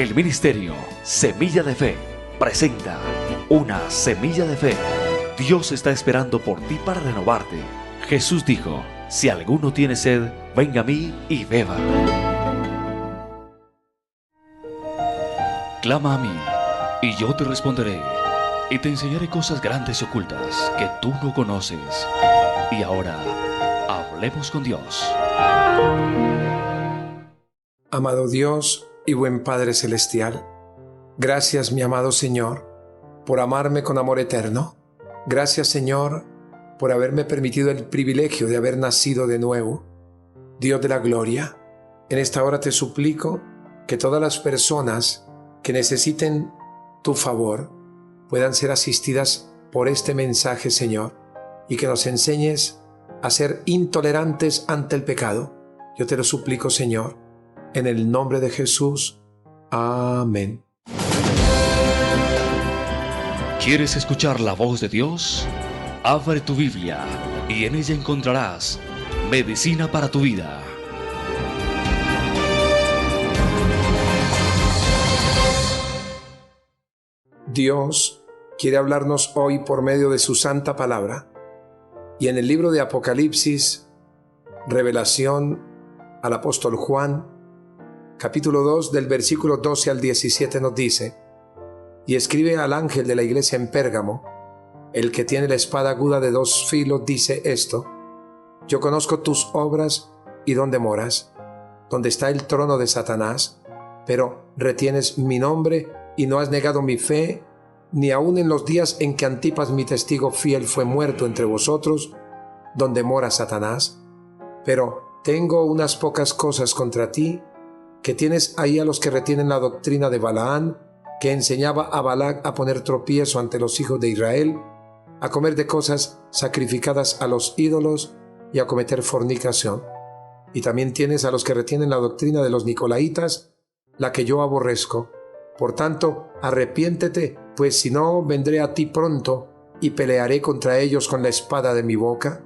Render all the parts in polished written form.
El ministerio Semilla de Fe presenta Una Semilla de Fe. Dios está esperando por ti para renovarte. Jesús dijo: si alguno tiene sed, venga a mí y beba. Clama a mí, y yo te responderé, y te enseñaré cosas grandes y ocultas que tú no conoces. Y ahora, hablemos con Dios. Amado Dios y buen Padre Celestial, gracias, mi amado Señor, por amarme con amor eterno. Gracias, Señor, por haberme permitido el privilegio de haber nacido de nuevo. Dios de la gloria, en esta hora te suplico que todas las personas que necesiten tu favor puedan ser asistidas por este mensaje, Señor, y que nos enseñes a ser intolerantes ante el pecado. Yo te lo suplico, Señor, en el nombre de Jesús. Amén. ¿Quieres escuchar la voz de Dios? Abre tu Biblia y en ella encontrarás medicina para tu vida. Dios quiere hablarnos hoy por medio de su santa palabra, y en el libro de Apocalipsis, revelación al apóstol Juan, capítulo 2, del versículo 12 al 17 nos dice: y escribe al ángel de la iglesia en Pérgamo, el que tiene la espada aguda de 2 filos, dice esto: yo conozco tus obras y dónde moras, donde está el trono de Satanás, pero retienes mi nombre y no has negado mi fe, ni aun en los días en que Antipas, mi testigo fiel, fue muerto entre vosotros, donde mora Satanás. Pero tengo unas pocas cosas contra ti, que tienes ahí a los que retienen la doctrina de Balaán, que enseñaba a Balac a poner tropiezo ante los hijos de Israel, a comer de cosas sacrificadas a los ídolos y a cometer fornicación. Y también tienes a los que retienen la doctrina de los Nicolaitas, la que yo aborrezco. Por tanto, arrepiéntete, pues si no, vendré a ti pronto y pelearé contra ellos con la espada de mi boca.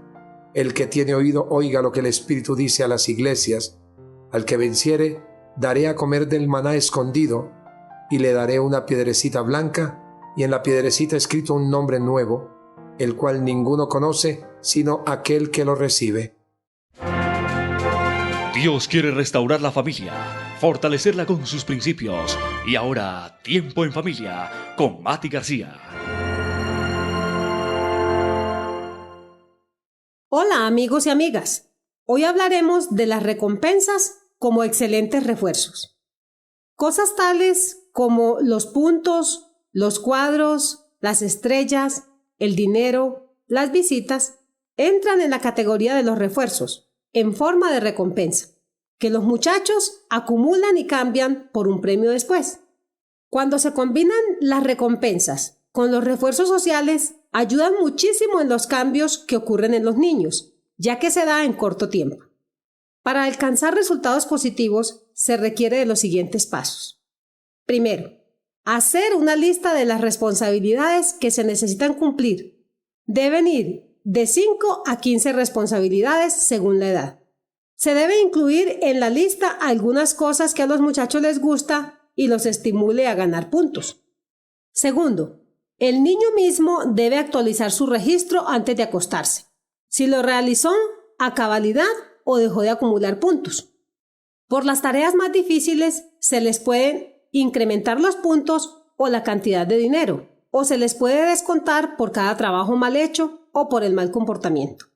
El que tiene oído, oiga lo que el Espíritu dice a las iglesias. Al que venciere, daré a comer del maná escondido, y le daré una piedrecita blanca, y en la piedrecita escrito un nombre nuevo, el cual ninguno conoce sino aquel que lo recibe. Dios quiere restaurar la familia, fortalecerla con sus principios. Y ahora, tiempo en familia con Mati García. Hola amigos y amigas, hoy hablaremos de las recompensas como excelentes refuerzos. Cosas tales como los puntos, los cuadros, las estrellas, el dinero, las visitas, entran en la categoría de los refuerzos, en forma de recompensa, que los muchachos acumulan y cambian por un premio después. Cuando se combinan las recompensas con los refuerzos sociales, ayudan muchísimo en los cambios que ocurren en los niños, ya que se da en corto tiempo. Para alcanzar resultados positivos, se requiere de los siguientes pasos. Primero, hacer una lista de las responsabilidades que se necesitan cumplir. Deben ir de 5 a 15 responsabilidades según la edad. Se debe incluir en la lista algunas cosas que a los muchachos les gusta y los estimule a ganar puntos. Segundo, el niño mismo debe actualizar su registro antes de acostarse, si lo realizó a cabalidad o dejó de acumular puntos. Por las tareas más difíciles se les pueden incrementar los puntos o la cantidad de dinero, o se les puede descontar por cada trabajo mal hecho o por el mal comportamiento.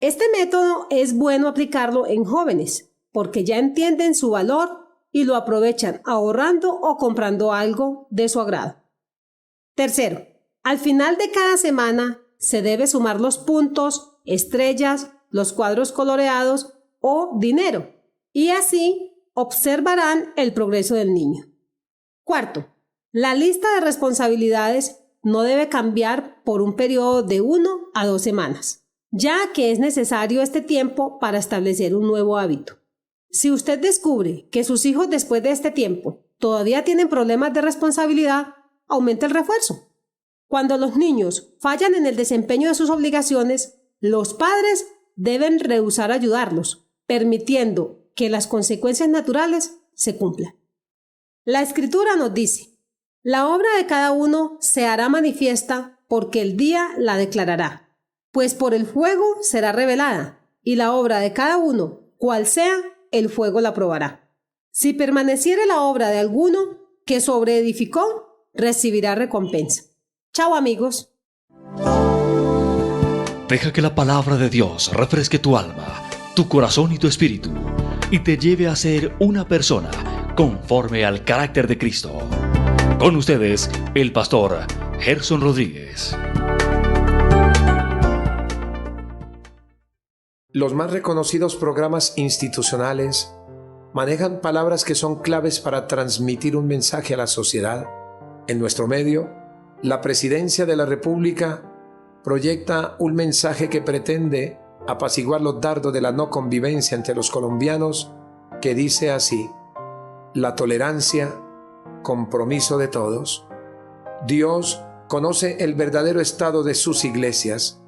Este método es bueno aplicarlo en jóvenes, porque ya entienden su valor y lo aprovechan ahorrando o comprando algo de su agrado. Tercero, al final de cada semana se debe sumar los puntos, estrellas, los cuadros coloreados o dinero, y así observarán el progreso del niño. Cuarto, la lista de responsabilidades no debe cambiar por un periodo de 1 a 2 semanas, ya que es necesario este tiempo para establecer un nuevo hábito. Si usted descubre que sus hijos después de este tiempo todavía tienen problemas de responsabilidad, aumente el refuerzo. Cuando los niños fallan en el desempeño de sus obligaciones, los padres deben rehusar ayudarlos, permitiendo que las consecuencias naturales se cumplan. La Escritura nos dice: la obra de cada uno se hará manifiesta, porque el día la declarará, pues por el fuego será revelada, y la obra de cada uno, cual sea, el fuego la probará. Si permaneciere la obra de alguno que sobreedificó, recibirá recompensa. Chao, amigos. Deja que la palabra de Dios refresque tu alma, tu corazón y tu espíritu, y te lleve a ser una persona conforme al carácter de Cristo. Con ustedes, el pastor Gerson Rodríguez. Los más reconocidos programas institucionales manejan palabras que son claves para transmitir un mensaje a la sociedad. En nuestro medio, la Presidencia de la República proyecta un mensaje que pretende apaciguar los dardos de la no convivencia entre los colombianos, que dice así: la tolerancia, compromiso de todos. Dios conoce el verdadero estado de sus iglesias.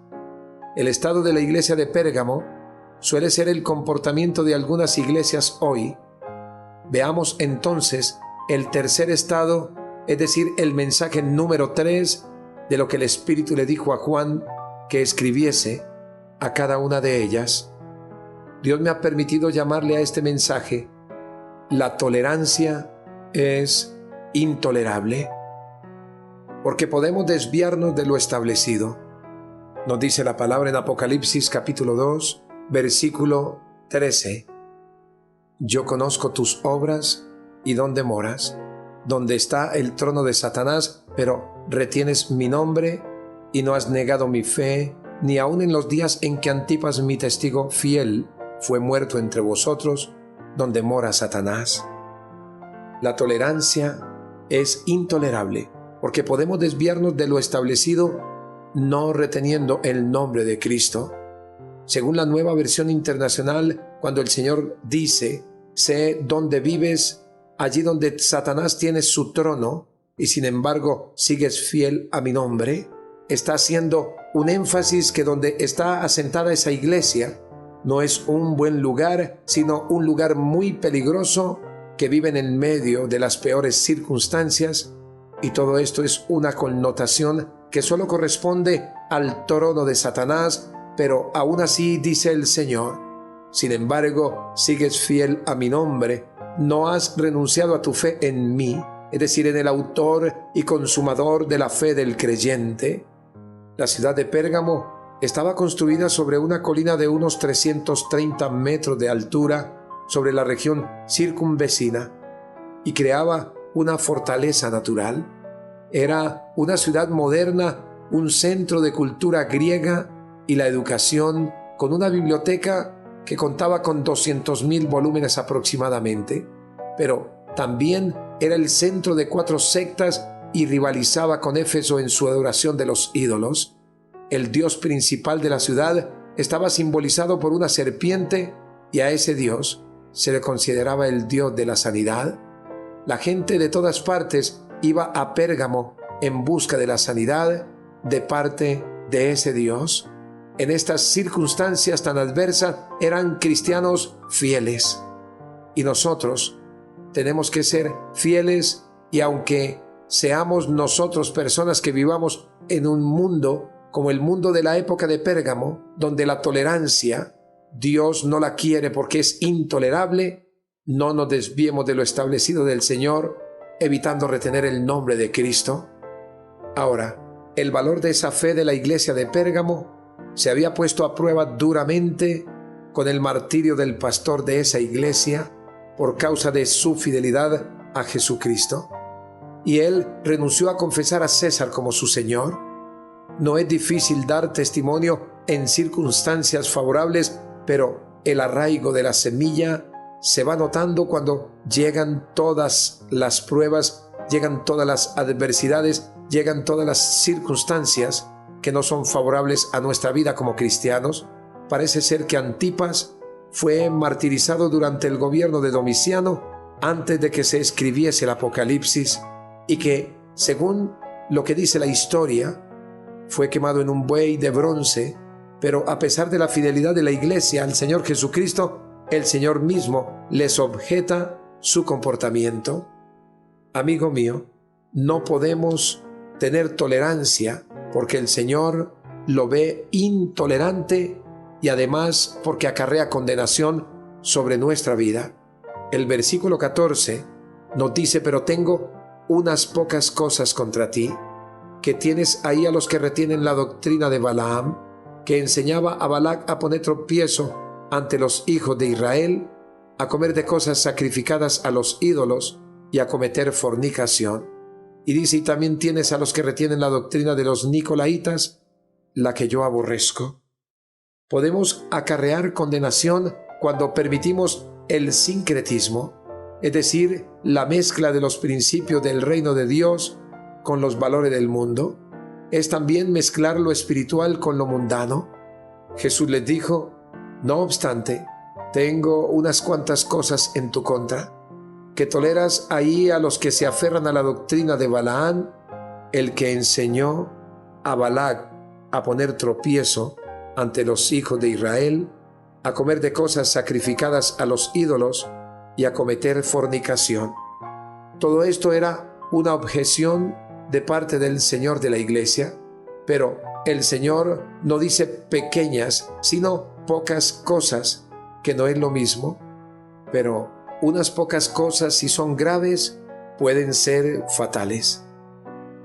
El estado de la iglesia de Pérgamo suele ser el comportamiento de algunas iglesias hoy. Veamos entonces el tercer estado, es decir, el mensaje número 3 de lo que el Espíritu le dijo a Juan que escribiese a cada una de ellas. Dios me ha permitido llamarle a este mensaje: la tolerancia es intolerable, porque podemos desviarnos de lo establecido. Nos dice la palabra en Apocalipsis capítulo 2, versículo 13: yo conozco tus obras y dónde moras, donde está el trono de Satanás, pero retienes mi nombre y no has negado mi fe, ni aun en los días en que Antipas, mi testigo fiel, fue muerto entre vosotros, donde mora Satanás. La tolerancia es intolerable, porque podemos desviarnos de lo establecido no reteniendo el nombre de Cristo. Según la Nueva Versión Internacional, cuando el Señor dice: sé dónde vives, allí donde Satanás tiene su trono, y sin embargo sigues fiel a mi nombre, está haciendo un énfasis que donde está asentada esa iglesia no es un buen lugar, sino un lugar muy peligroso, que vive en el medio de las peores circunstancias, y todo esto es una connotación que solo corresponde al trono de Satanás, pero aún así dice el Señor: sin embargo, sigues fiel a mi nombre, no has renunciado a tu fe en mí, es decir, en el autor y consumador de la fe del creyente. La ciudad de Pérgamo estaba construida sobre una colina de unos 330 metros de altura, sobre la región circunvecina, y creaba una fortaleza natural. Era una ciudad moderna, un centro de cultura griega y la educación, con una biblioteca que contaba con 200.000 volúmenes aproximadamente, pero también era el centro de 4 sectas y rivalizaba con Éfeso en su adoración de los ídolos. El dios principal de la ciudad estaba simbolizado por una serpiente, y a ese dios se le consideraba el dios de la sanidad. La gente de todas partes iba a Pérgamo en busca de la sanidad de parte de ese Dios. En estas circunstancias tan adversas eran cristianos fieles. Y nosotros tenemos que ser fieles, y aunque seamos nosotros personas que vivamos en un mundo como el mundo de la época de Pérgamo, donde la tolerancia Dios no la quiere porque es intolerable, no nos desviemos de lo establecido del Señor, evitando retener el nombre de Cristo. Ahora, el valor de esa fe de la iglesia de Pérgamo se había puesto a prueba duramente con el martirio del pastor de esa iglesia por causa de su fidelidad a Jesucristo. Y él renunció a confesar a César como su Señor. No es difícil dar testimonio en circunstancias favorables, pero el arraigo de la semilla se va notando cuando llegan todas las pruebas, llegan todas las adversidades, llegan todas las circunstancias que no son favorables a nuestra vida como cristianos. Parece ser que Antipas fue martirizado durante el gobierno de Domiciano, antes de que se escribiese el Apocalipsis, y que, según lo que dice la historia, fue quemado en un buey de bronce. Pero a pesar de la fidelidad de la iglesia al Señor Jesucristo, el Señor mismo les objeta su comportamiento. amigo mío, no podemos tener tolerancia porque el Señor lo ve intolerante y además porque acarrea condenación sobre nuestra vida. El versículo 14 nos dice: pero tengo unas pocas cosas contra ti, que tienes ahí a los que retienen la doctrina de Balaam, que enseñaba a Balac a poner tropiezo ante los hijos de Israel, a comer de cosas sacrificadas a los ídolos y a cometer fornicación. Y dice: y también tienes a los que retienen la doctrina de los nicolaitas, la que yo aborrezco. Podemos acarrear condenación cuando permitimos el sincretismo, es decir, la mezcla de los principios del reino de Dios con los valores del mundo. Es también mezclar lo espiritual con lo mundano. Jesús les dijo: no obstante, tengo unas cuantas cosas en tu contra, que toleras ahí a los que se aferran a la doctrina de Balaam, el que enseñó a Balac a poner tropiezo ante los hijos de Israel, a comer de cosas sacrificadas a los ídolos y a cometer fornicación. Todo esto era una objeción de parte del Señor de la Iglesia, pero el Señor no dice pequeñas, sino pocas cosas, que no es lo mismo, pero unas pocas cosas, si son graves, pueden ser fatales.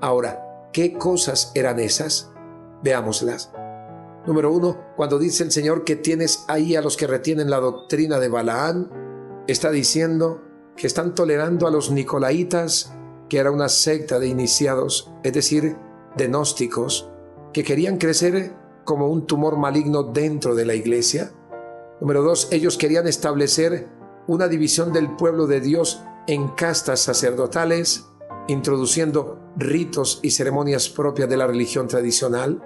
Ahora, ¿qué cosas eran esas? Veámoslas. Número 1, cuando dice el Señor que tienes ahí a los que retienen la doctrina de Balaam, está diciendo que están tolerando a los nicolaitas, que era una secta de iniciados, es decir, de gnósticos, que querían crecer como un tumor maligno dentro de la iglesia. Número 2, ellos querían establecer una división del pueblo de Dios en castas sacerdotales, introduciendo ritos y ceremonias propias de la religión tradicional.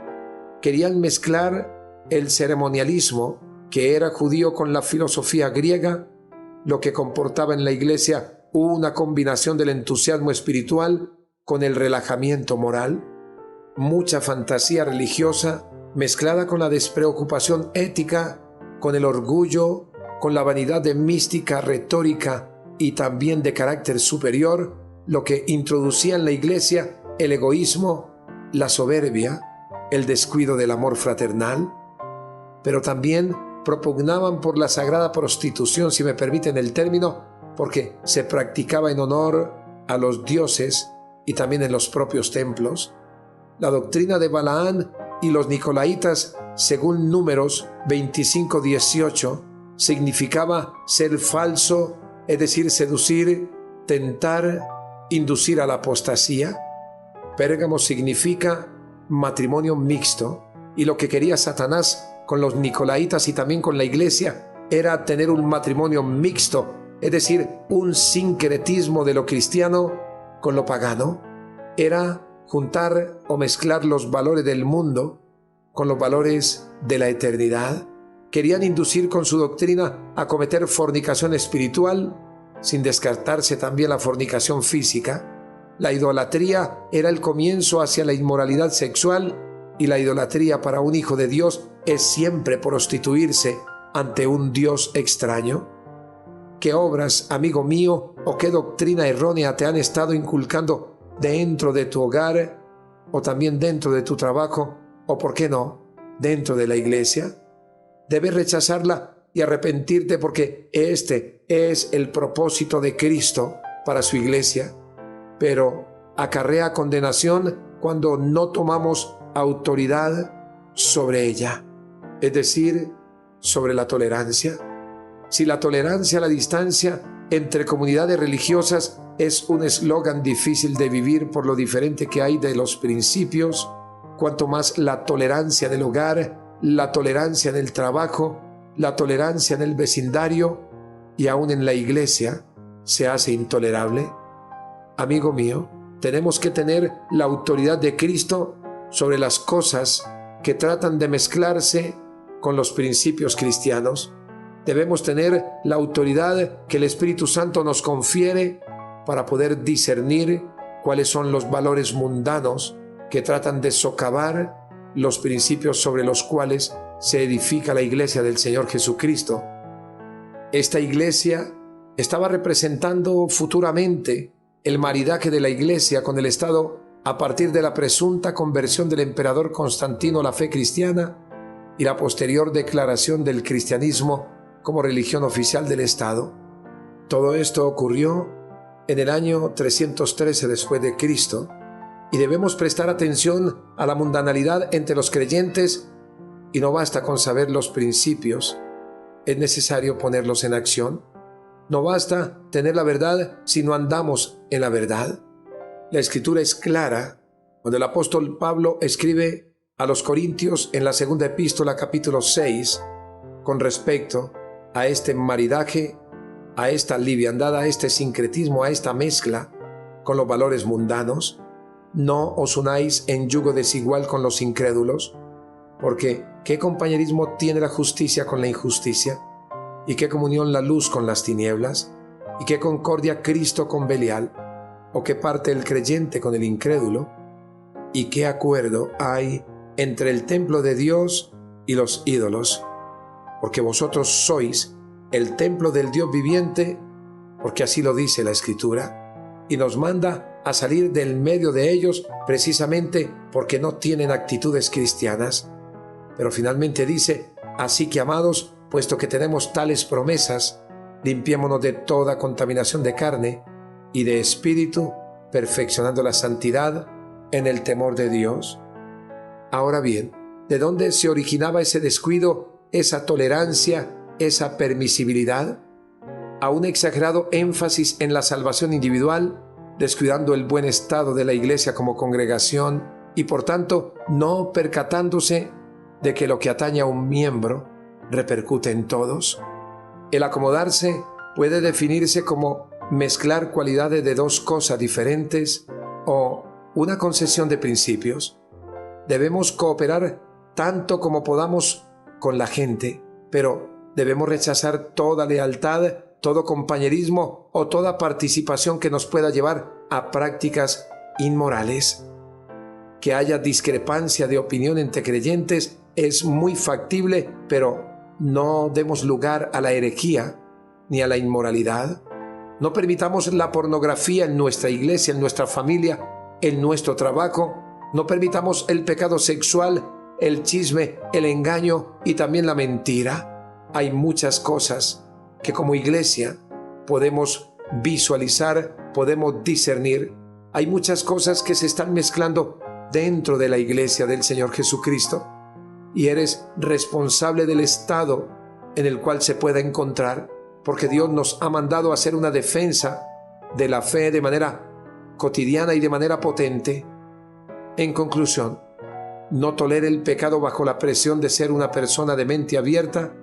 Querían mezclar el ceremonialismo, que era judío, con la filosofía griega, lo que comportaba en la iglesia una combinación del entusiasmo espiritual con el relajamiento moral, mucha fantasía religiosa mezclada con la despreocupación ética, con el orgullo, con la vanidad de mística, retórica y también de carácter superior, lo que introducía en la iglesia el egoísmo, la soberbia, el descuido del amor fraternal, pero también propugnaban por la sagrada prostitución, si me permiten el término, porque se practicaba en honor a los dioses y también en los propios templos. La doctrina de Balaam y los nicolaitas, según Números 25:18, significaba ser falso, es decir, seducir, tentar, inducir a la apostasía. Pérgamo significa matrimonio mixto, y lo que quería Satanás con los nicolaitas y también con la iglesia era tener un matrimonio mixto, es decir, un sincretismo de lo cristiano con lo pagano. Era juntar o mezclar los valores del mundo con los valores de la eternidad. Querían inducir con su doctrina a cometer fornicación espiritual, sin descartarse también la fornicación física. La idolatría era el comienzo hacia la inmoralidad sexual, y la idolatría para un hijo de Dios es siempre prostituirse ante un Dios extraño. ¿Qué obras, amigo mío, o qué doctrina errónea te han estado inculcando dentro de tu hogar, o también dentro de tu trabajo, o por qué no, dentro de la iglesia? Debes rechazarla y arrepentirte, porque este es el propósito de Cristo para su iglesia, pero acarrea condenación cuando no tomamos autoridad sobre ella, es decir, sobre la tolerancia. Si la tolerancia a la distancia entre comunidades religiosas es un eslogan difícil de vivir por lo diferente que hay de los principios, cuanto más la tolerancia en el hogar, la tolerancia en el trabajo, la tolerancia en el vecindario y aún en la iglesia se hace intolerable. Amigo mío, tenemos que tener la autoridad de Cristo sobre las cosas que tratan de mezclarse con los principios cristianos. Debemos tener la autoridad que el Espíritu Santo nos confiere para poder discernir cuáles son los valores mundanos que tratan de socavar los principios sobre los cuales se edifica la iglesia del Señor Jesucristo. Esta iglesia estaba representando futuramente el maridaje de la Iglesia con el Estado a partir de la presunta conversión del emperador Constantino a la fe cristiana y la posterior declaración del cristianismo como religión oficial del Estado. Todo esto ocurrió en el año 313 después de Cristo, y debemos prestar atención a la mundanalidad entre los creyentes, y no basta con saber los principios, es necesario ponerlos en acción. No basta tener la verdad si no andamos en la verdad. La Escritura es clara cuando el apóstol Pablo escribe a los Corintios en la segunda epístola capítulo 6 con respecto a este maridaje, a esta liviandad, a este sincretismo, a esta mezcla con los valores mundanos. No os unáis en yugo desigual con los incrédulos, porque ¿qué compañerismo tiene la justicia con la injusticia? ¿Y qué comunión la luz con las tinieblas? ¿Y qué concordia Cristo con Belial? ¿O qué parte el creyente con el incrédulo? ¿Y qué acuerdo hay entre el templo de Dios y los ídolos? Porque vosotros sois el templo del Dios viviente, porque así lo dice la Escritura, y nos manda a salir del medio de ellos precisamente porque no tienen actitudes cristianas. Pero finalmente dice: así que, amados, puesto que tenemos tales promesas, limpiémonos de toda contaminación de carne y de espíritu, perfeccionando la santidad en el temor de Dios. Ahora bien, ¿de dónde se originaba ese descuido, esa tolerancia, esa permisibilidad? A un exagerado énfasis en la salvación individual, descuidando el buen estado de la Iglesia como congregación y por tanto no percatándose de que lo que atañe a un miembro repercute en todos. El acomodarse puede definirse como mezclar cualidades de dos cosas diferentes o una concesión de principios. Debemos cooperar tanto como podamos con la gente, pero debemos rechazar toda lealtad, todo compañerismo o toda participación que nos pueda llevar a prácticas inmorales. Que haya discrepancia de opinión entre creyentes es muy factible, pero no demos lugar a la herejía ni a la inmoralidad. No permitamos la pornografía en nuestra iglesia, en nuestra familia, en nuestro trabajo. No permitamos el pecado sexual, el chisme, el engaño y también la mentira. Hay muchas cosas que como iglesia podemos visualizar, podemos discernir. Hay muchas cosas que se están mezclando dentro de la iglesia del Señor Jesucristo, y eres responsable del estado en el cual se pueda encontrar, porque Dios nos ha mandado a hacer una defensa de la fe de manera cotidiana y de manera potente. En conclusión, no tolere el pecado bajo la presión de ser una persona de mente abierta,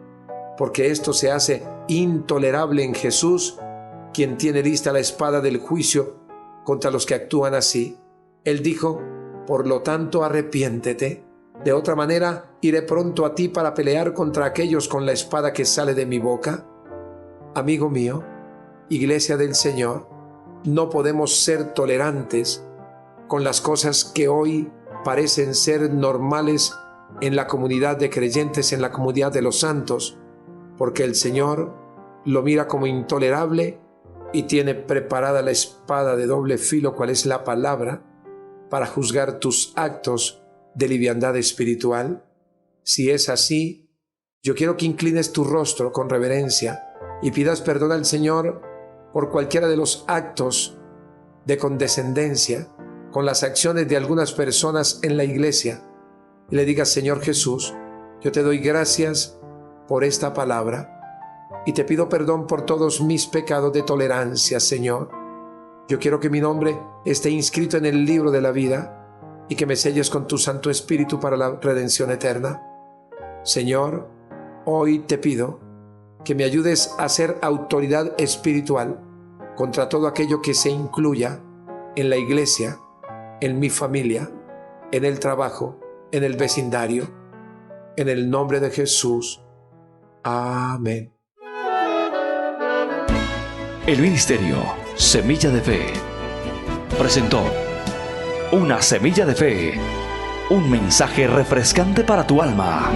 porque esto se hace intolerable en Jesús, quien tiene lista la espada del juicio contra los que actúan así. Él dijo: por lo tanto, arrepiéntete. De otra manera, iré pronto a ti para pelear contra aquellos con la espada que sale de mi boca. Amigo mío, Iglesia del Señor, no podemos ser tolerantes con las cosas que hoy parecen ser normales en la comunidad de creyentes, en la comunidad de los santos, porque el Señor lo mira como intolerable y tiene preparada la espada de doble filo, cual es la palabra, para juzgar tus actos de liviandad espiritual. Si es así, yo quiero que inclines tu rostro con reverencia y pidas perdón al Señor por cualquiera de los actos de condescendencia con las acciones de algunas personas en la iglesia, y le digas: Señor Jesús, yo te doy gracias por esta palabra y te pido perdón por todos mis pecados de tolerancia, Señor. Yo quiero que mi nombre esté inscrito en el libro de la vida y que me selles con tu Santo Espíritu para la redención eterna. Señor, hoy te pido que me ayudes a ser autoridad espiritual contra todo aquello que se incluya en la iglesia, en mi familia, en el trabajo, en el vecindario. En el nombre de Jesús. Amén. El Ministerio Semilla de Fe presentó Una Semilla de Fe, un mensaje refrescante para tu alma.